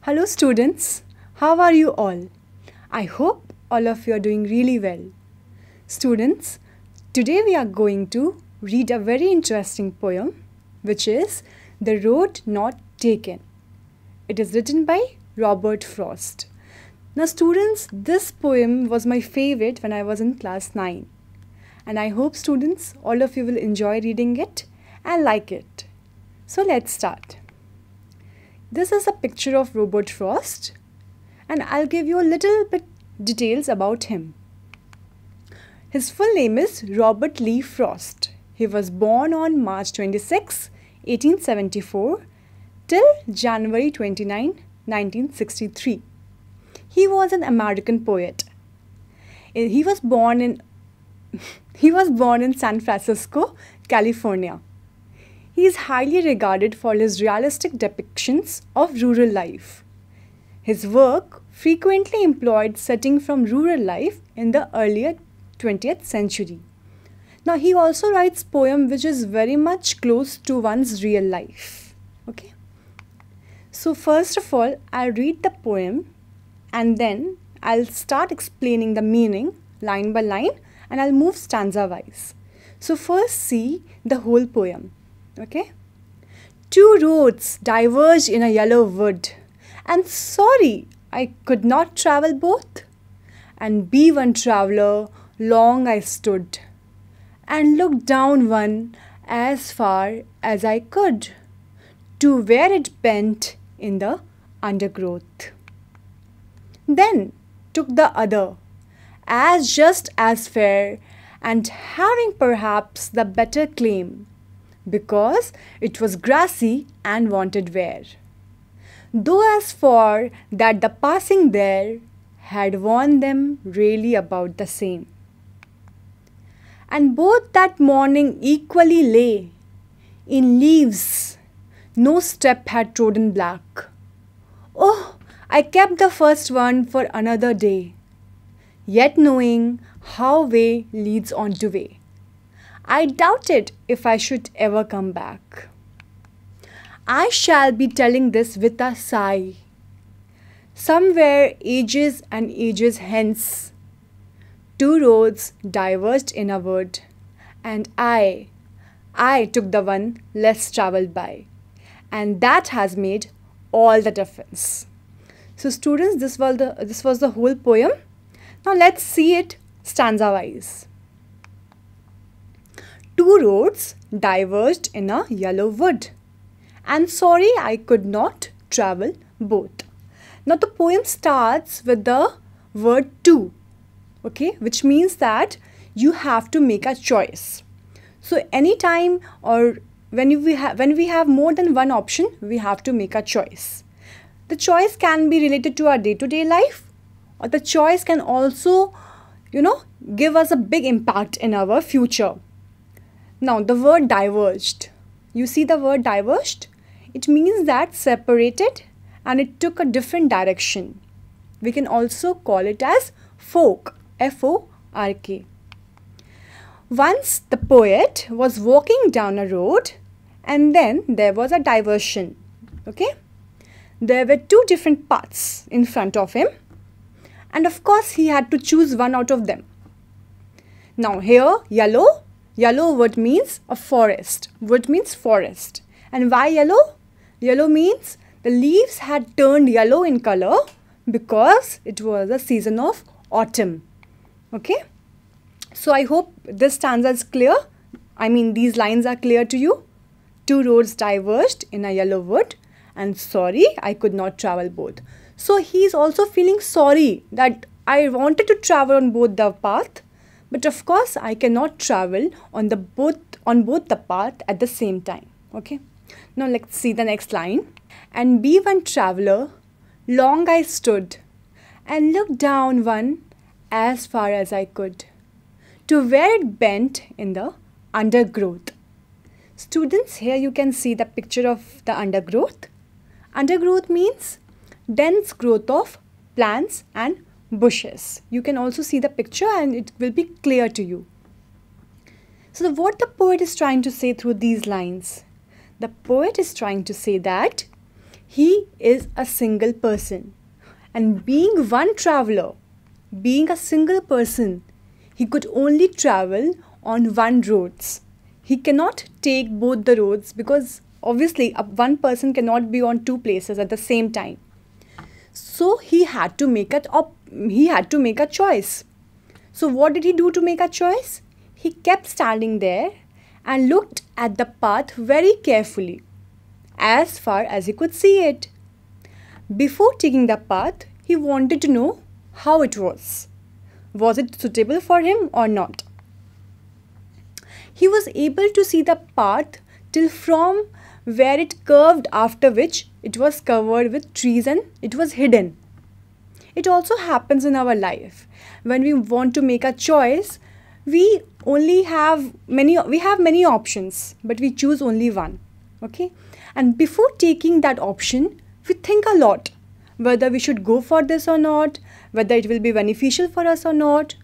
Hello students, how are you all? I hope all of you are doing really well. Students, today we are going to read a very interesting poem which is The Road Not Taken. It is written by Robert Frost. Now students, this poem was my favorite when I was in class 9. And I hope students, all of you will enjoy reading it and like it. So let's start. This is a picture of Robert Frost and I'll give you a little bit details about him. His full name is Robert Lee Frost. He was born on March 26, 1874 till January 29, 1963. He was an American poet. He was born in San Francisco, California. He is highly regarded for his realistic depictions of rural life. His work frequently employed setting from rural life in the earlier 20th century. Now he also writes poem which is very much close to one's real life. Okay. So first of all, I'll read the poem and then I'll start explaining the meaning line by line and I'll move stanza wise. So first see the whole poem. Okay. Two roads diverged in a yellow wood, and sorry I could not travel both. And be one traveller, long I stood, and looked down one as far as I could, to where it bent in the undergrowth. Then took the other, as just as fair, and having perhaps the better claim, because it was grassy and wanted wear. Though as for that the passing there had worn them really about the same. And both that morning equally lay in leaves, no step had trodden black. Oh, I kept the first one for another day, yet knowing how way leads on to way. I doubted if I should ever come back. I shall be telling this with a sigh. Somewhere ages and ages hence, two roads diverged in a wood, and I took the one less travelled by, and that has made all the difference. So students, this was the whole poem. Now let's see it stanza wise. Two roads diverged in a yellow wood, and sorry I could not travel both. Now the poem starts with the word two, okay, which means that you have to make a choice. So anytime or when we have more than one option, we have to make a choice. The choice can be related to our day-to-day life, or the choice can also, give us a big impact in our future. Now the word diverged. You see the word diverged? It means that separated and it took a different direction. We can also call it as fork, F-O-R-K. Once the poet was walking down a road and then there was a diversion. Okay? There were two different paths in front of him and of course he had to choose one out of them. Now here yellow wood means a forest. Wood means forest. And why yellow? Yellow means the leaves had turned yellow in color because it was a season of autumn. Okay? So I hope this stanza is clear. These lines are clear to you. Two roads diverged in a yellow wood, and sorry I could not travel both. So he is also feeling sorry that I wanted to travel on both the path, but of course I cannot travel on both the path at the same time. Okay. Now let's see the next line. And be one traveller, long I stood, and looked down one as far as I could, to where it bent in the undergrowth. Students, here you can see the picture of the undergrowth. Undergrowth means dense growth of plants and bushes. You can also see the picture and it will be clear to you. So what the poet is trying to say through these lines? The poet is trying to say that he is a single person. And being one traveler, being a single person, he could only travel on one roads. He cannot take both the roads because obviously one person cannot be on two places at the same time. So he had to make a choice. So what did he do to make a choice? He kept standing there and looked at the path very carefully, as far as he could see it. Before taking the path, he wanted to know how it was. Was it suitable for him or not? He was able to see the path till from where it curved, after which it was covered with trees and it was hidden. It also happens in our life. When we want to make a choice, we have many options, but we choose only one. Okay? And before taking that option, we think a lot whether we should go for this or not, whether it will be beneficial for us or not.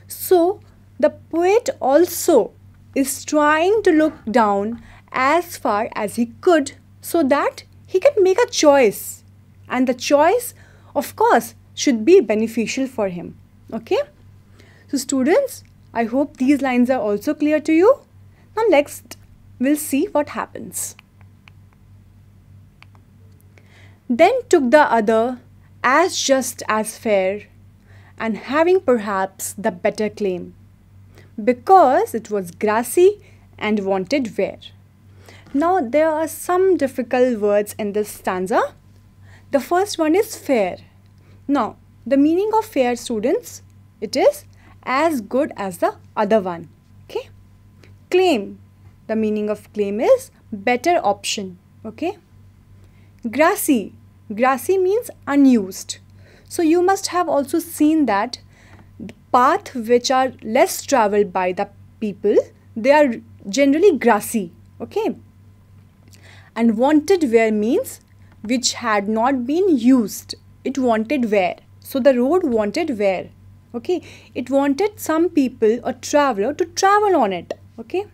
So the poet also is trying to look down as far as he could so that he can make a choice. And the choice, of course, should be beneficial for him. Okay? So students, I hope these lines are also clear to you. Now next, we'll see what happens. Then took the other as just as fair, and having perhaps the better claim, because it was grassy and wanted wear. Now there are some difficult words in this stanza. The first one is fair. Now the meaning of fair, students, it is as good as the other one. Okay? Claim. The meaning of claim is better option. Okay? Grassy. Grassy means unused. So you must have also seen that the paths which are less traveled by the people, they are generally grassy. Okay? And wanted wear means which had not been used. It wanted wear. So the road wanted wear. Okay? It wanted some people or traveler to travel on it. Okay?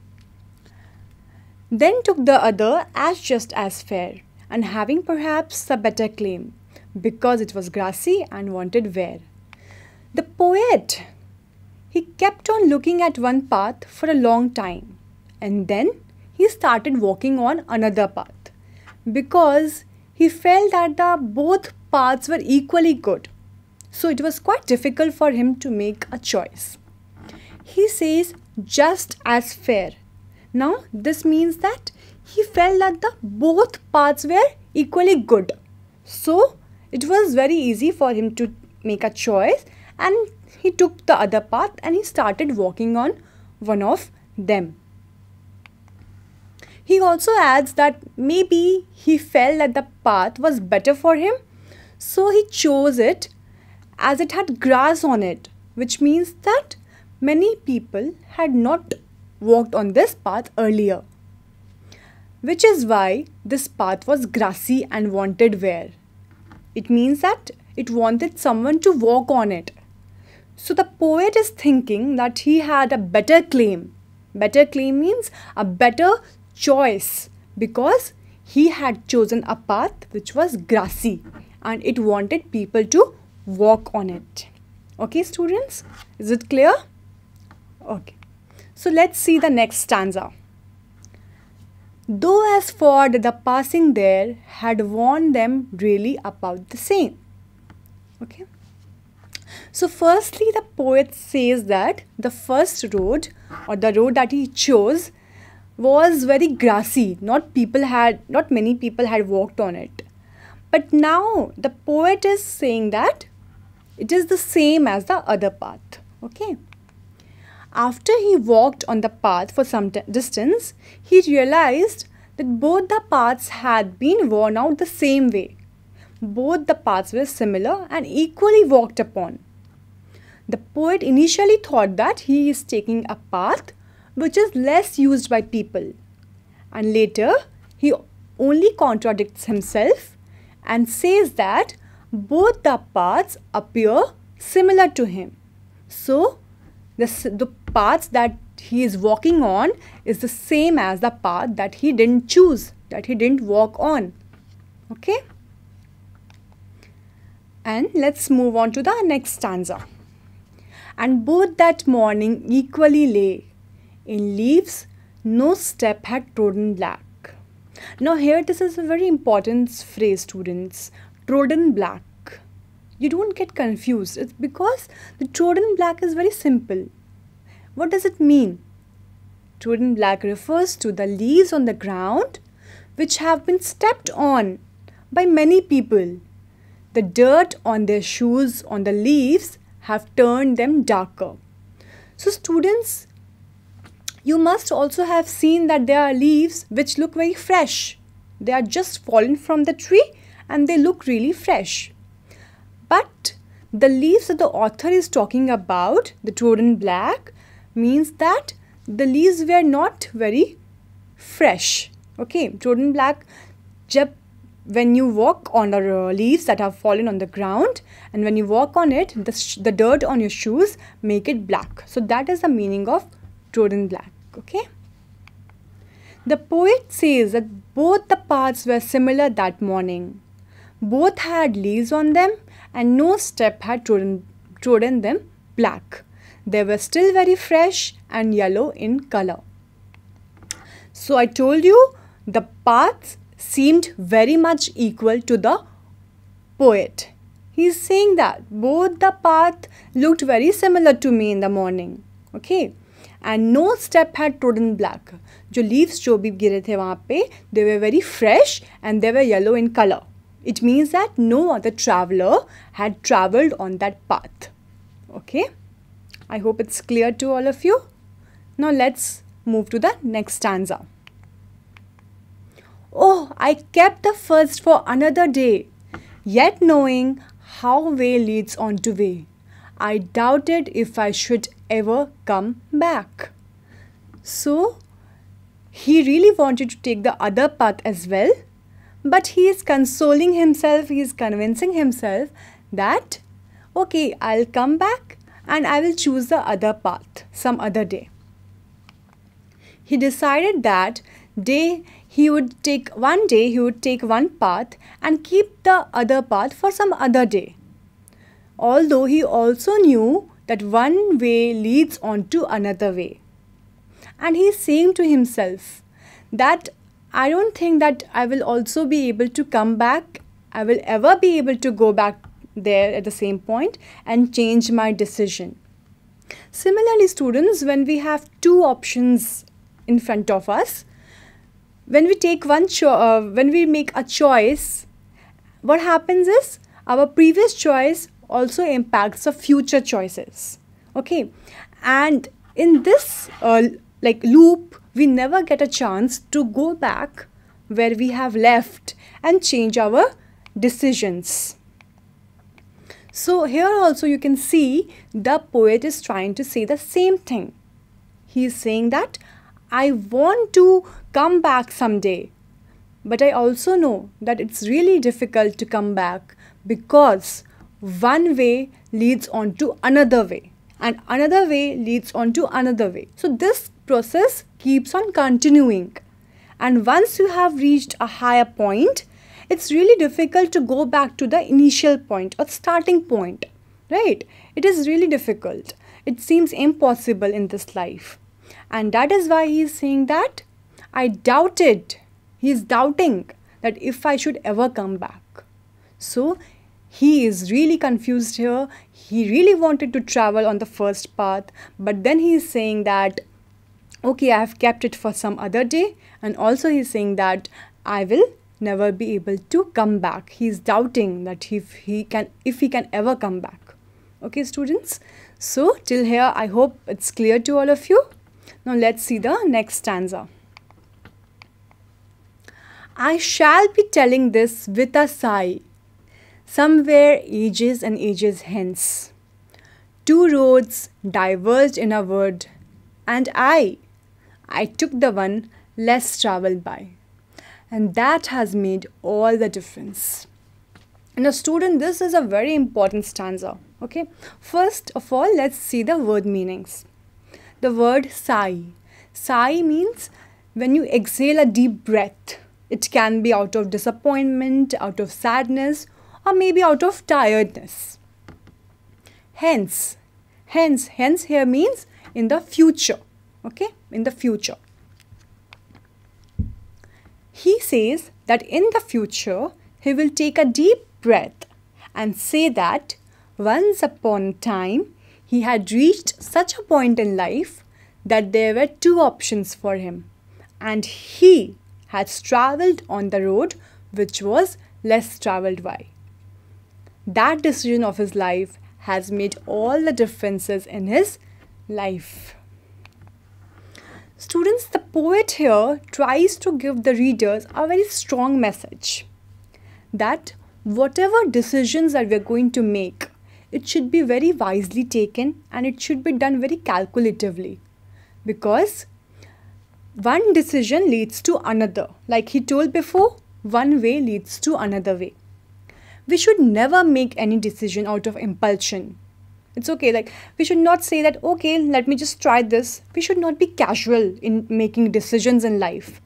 Then took the other as just as fair, and having perhaps a better claim, because it was grassy and wanted wear. The poet, he kept on looking at one path for a long time, and then he started walking on another path, because he felt that both paths were equally good. So it was quite difficult for him to make a choice. He says just as fair. Now this means that he felt that both paths were equally good. So it was very easy for him to make a choice, and he took the other path and he started walking on one of them. He also adds that maybe he felt that the path was better for him, so he chose it as it had grass on it, which means that many people had not walked on this path earlier, which is why this path was grassy and wanted wear. It means that it wanted someone to walk on it. So the poet is thinking that he had a better claim. Better claim means a better choice, because he had chosen a path which was grassy and it wanted people to walk on it. Okay, students? Is it clear? Okay. So let's see the next stanza. Though as for the passing there had warned them really about the same. Okay. So firstly, the poet says that the first road, or the road that he chose, was very grassy. Not many people had walked on it. But now the poet is saying that it is the same as the other path. Okay. After he walked on the path for some distance, he realized that both the paths had been worn out the same way. Both the paths were similar and equally walked upon. The poet initially thought that he is taking a path which is less used by people. And later, he only contradicts himself and says that both the paths appear similar to him. So, the path that he is walking on is the same as the path that he didn't choose, that he didn't walk on. Okay? And let's move on to the next stanza. And both that morning equally lay in leaves, no step had trodden black. Now here this is a very important phrase, students. Trodden black. You don't get confused. It's because the trodden black is very simple. What does it mean? Trodden black refers to the leaves on the ground which have been stepped on by many people. The dirt on their shoes on the leaves have turned them darker. So students, you must also have seen that there are leaves which look very fresh. They are just fallen from the tree and they look really fresh. But the leaves that the author is talking about, the trodden black, means that the leaves were not very fresh. Okay, trodden black, when you walk on the leaves that have fallen on the ground, and when you walk on it, the dirt on your shoes make it black. So that is the meaning of trodden black. Okay. The poet says that both the paths were similar that morning. Both had leaves on them, and no step had trodden them black. They were still very fresh and yellow in color. So I told you the paths seemed very much equal to the poet. He is saying that both the path looked very similar to me in the morning. Okay. And no step had trodden black. जो leaves जो भी गिरे थे वहाँ पे, they were very fresh and they were yellow in color. It means that no other traveler had traveled on that path. Okay. I hope it's clear to all of you. Now let's move to the next stanza. Oh, I kept the first for another day, yet knowing how way leads on to way, I doubted if I should ever come back. So, he really wanted to take the other path as well, but he is consoling himself, he is convincing himself that, okay, I'll come back and I will choose the other path some other day. He decided that he would take one path and keep the other path for some other day. Although he also knew that one way leads on to another way. And he is saying to himself that I don't think that I will also be able to come back. I will ever be able to go back there at the same point and change my decision. Similarly, students, when we have two options in front of us, when we make a choice, what happens is our previous choice also impacts the future choices. Okay, and in this loop, we never get a chance to go back where we have left and change our decisions. So here also you can see the poet is trying to say the same thing. He is saying that I want to come back someday, but I also know that it's really difficult to come back because one way leads on to another way and another way leads on to another way. So this process keeps on continuing, and once you have reached a higher point, it's really difficult to go back to the initial point or starting point, right? It is really difficult. It seems impossible in this life. And that is why he is saying that I doubted. He is doubting that if I should ever come back. So he is really confused here. He really wanted to travel on the first path, but then he is saying that okay, I have kept it for some other day, and also he is saying that I will never be able to come back. He is doubting that if he can ever come back. Okay, students. So till here, I hope it's clear to all of you. Now let's see the next stanza. I shall be telling this with a sigh, somewhere ages and ages hence. Two roads diverged in a wood, and I took the one less travelled by. And that has made all the difference. Now student, this is a very important stanza. Okay, first of all, let's see the word meanings. The word sigh. Sigh means when you exhale a deep breath. It can be out of disappointment, out of sadness, or maybe out of tiredness. Hence here means in the future. Okay, in the future. He says that in the future, he will take a deep breath and say that once upon a time, he had reached such a point in life that there were two options for him, and he has travelled on the road which was less travelled by. That decision of his life has made all the differences in his life. Students, the poet here tries to give the readers a very strong message that whatever decisions that we are going to make, it should be very wisely taken and it should be done very calculatively, because one decision leads to another. Like he told before, one way leads to another way. We should never make any decision out of impulsion. It's okay, like we should not say that, okay, let me just try this. We should not be casual in making decisions in life,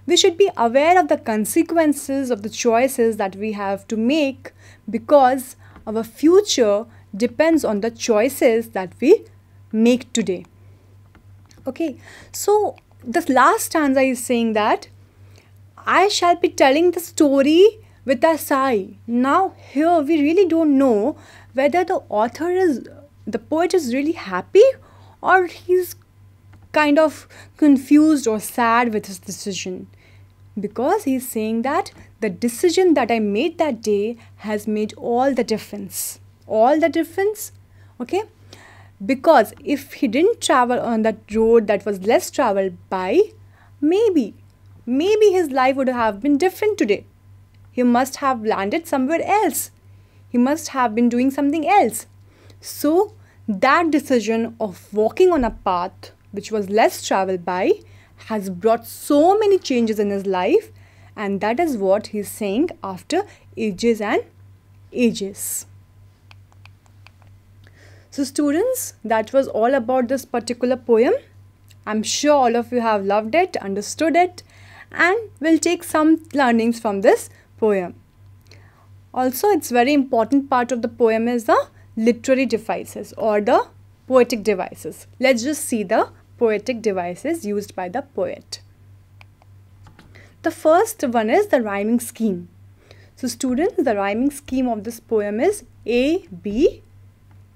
We should be aware of the consequences of the choices that we have to make, because our future depends on the choices that we make today. Okay, so the last stanza is saying that I shall be telling the story with a sigh. Now here we really don't know whether the poet is really happy or he's kind of confused or sad with his decision, because he's saying that the decision that I made that day has made all the difference. All the difference, okay? Because if he didn't travel on that road that was less traveled by, maybe his life would have been different today. He must have landed somewhere else. He must have been doing something else. So that decision of walking on a path which was less traveled by has brought so many changes in his life, and that is what he's saying after ages and ages. So students, that was all about this particular poem. I'm sure all of you have loved it, understood it, and will take some learnings from this poem. Also, it's very important part of the poem is the literary devices or the poetic devices. Let's just see the poetic devices used by the poet. The first one is the rhyming scheme. So students, the rhyming scheme of this poem is A, B,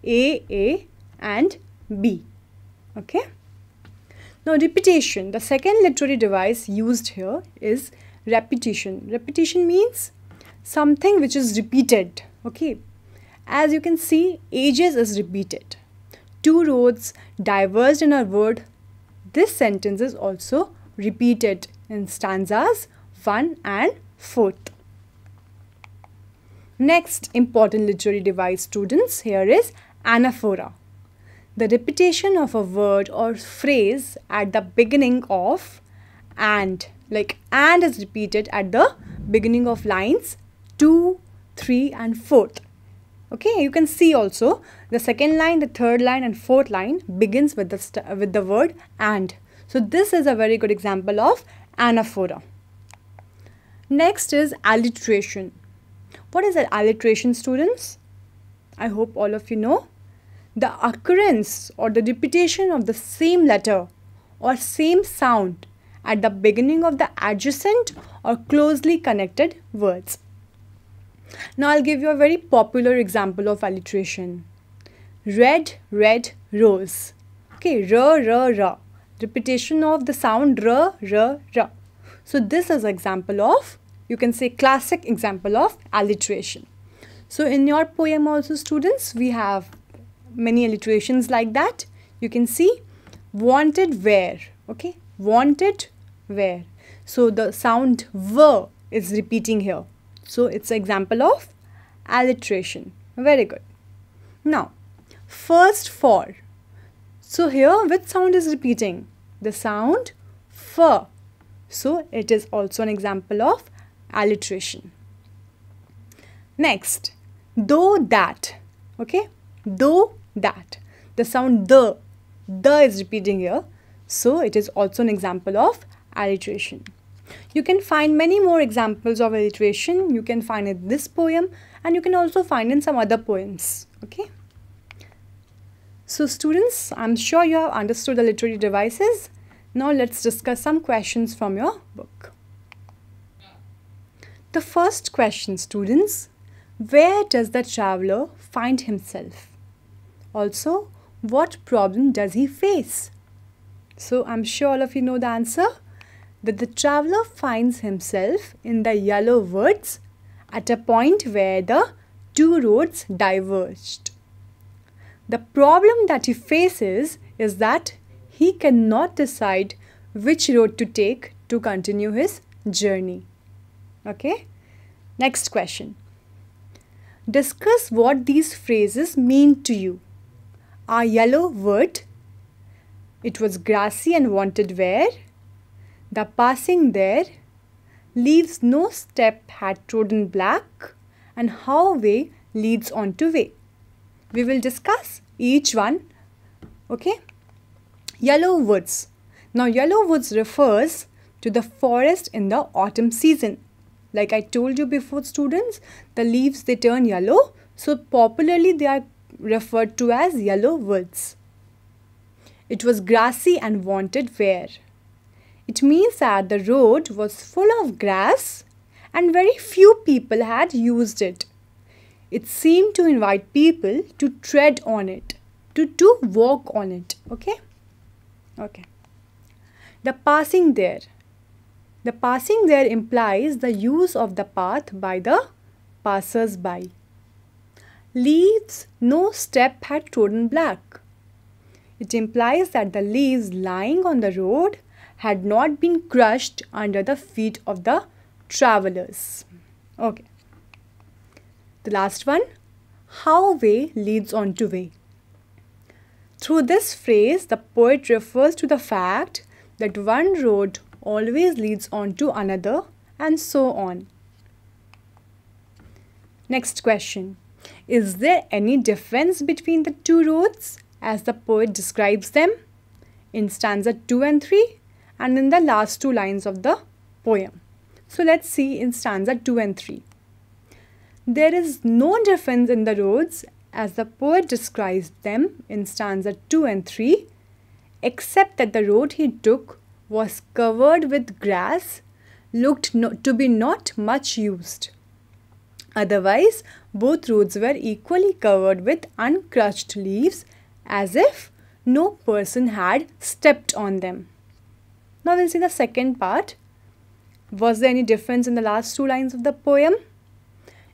A, and B. Okay. Now repetition. The second literary device used here is repetition. Repetition means something which is repeated. Okay. As you can see, ages is repeated. Two roads diverged in a word. This sentence is also repeated in stanzas 1 and 4. Next important literary device, students, here is anaphora. The repetition of a word or phrase at the beginning of and. Like and is repeated at the beginning of lines 2, 3 and 4. Okay, you can see also the second line, the third line and fourth line begins with the word and. So this is a very good example of anaphora. Next is alliteration. What is an alliteration, students? I hope all of you know. The occurrence or the repetition of the same letter or same sound at the beginning of the adjacent or closely connected words. Now I'll give you a very popular example of alliteration. Red, red, rose. Okay, r, r, r. Repetition of the sound r, r, r. So this is an example of, you can say classic example of alliteration. So in your poem also, students, we have many alliterations like that. You can see wanted where. Okay, wanted where. So the sound v is repeating here. So it's an example of alliteration. Very good. Now, first for. So here which sound is repeating? The sound f. So it is also an example of alliteration. Next, though that. Okay, though that. The sound the is repeating here. So it is also an example of alliteration. You can find many more examples of alliteration. You can find in this poem and you can also find in some other poems. Okay. So students, I'm sure you have understood the literary devices. Now let's discuss some questions from your book. The first question, students, where does the traveler find himself? Also, what problem does he face? So I'm sure all of you know the answer, that the traveler finds himself in the yellow woods at a point where the two roads diverged. The problem that he faces is that he cannot decide which road to take to continue his journey. Okay? Next question. Discuss what these phrases mean to you. A yellow wood. It was grassy and wanted wear. The passing there. Leaves no step had trodden black. And how way leads on to way. We will discuss each one. Okay? Yellow woods. Now yellow woods refers to the forest in the autumn season. Like I told you before, students, the leaves they turn yellow. So popularly they are referred to as yellow woods. It was grassy and wanted wear. It means that the road was full of grass and very few people had used it. It seemed to invite people to tread on it, to walk on it. Okay? Okay. The passing there. The passing there implies the use of the path by the passers-by. Leaves no step had trodden black. It implies that the leaves lying on the road had not been crushed under the feet of the travelers. Okay. The last one, how way leads on to way. Through this phrase, the poet refers to the fact that one road always leads on to another and so on. Next question. Is there any difference between the two roads as the poet describes them in stanza 2 and 3 and in the last two lines of the poem? So let's see in stanza 2 and 3. There is no difference in the roads as the poet describes them in stanza 2 and 3, except that the road he took was covered with grass, looked to be not much used. Otherwise, both roads were equally covered with uncrushed leaves as if no person had stepped on them. Now we'll see the second part. Was there any difference in the last two lines of the poem?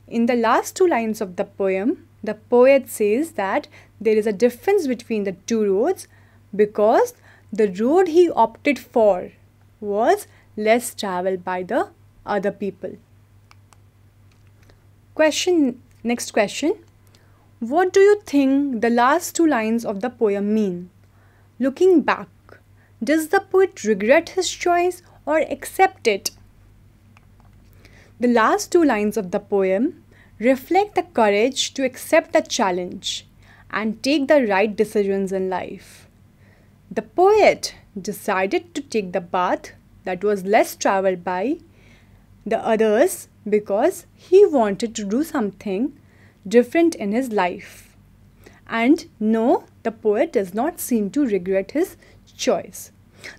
In the last two lines of the poem, the poet says that there is a difference between the two roads because the road he opted for was less traveled by the other people. Next question. What do you think the last two lines of the poem mean? Looking back, does the poet regret his choice or accept it? The last two lines of the poem reflect the courage to accept the challenge and take the right decisions in life. The poet decided to take the path that was less traveled by the others because he wanted to do something different in his life. And no, the poet does not seem to regret his choice.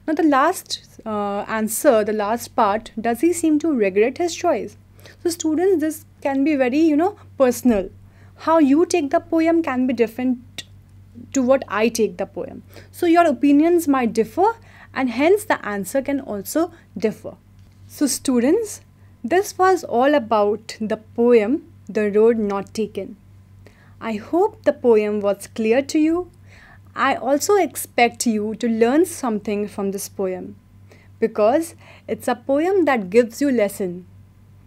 Now the last answer, the last part, does he seem to regret his choice? So students, this can be very, personal. How you take the poem can be different to what I take the poem. So your opinions might differ and hence the answer can also differ. So students, this was all about the poem, The Road Not Taken. I hope the poem was clear to you. I also expect you to learn something from this poem because it's a poem that gives you lesson,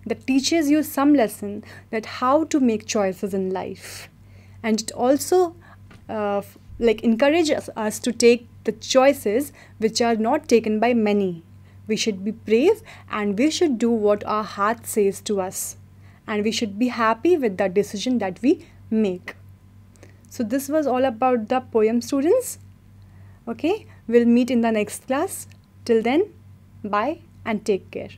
that teaches you some lesson that how to make choices in life. And it also encourages us to take the choices which are not taken by many. We should be brave and we should do what our heart says to us. And we should be happy with the decision that we make. So this was all about the poem, students. Okay, we'll meet in the next class. Till then, bye and take care.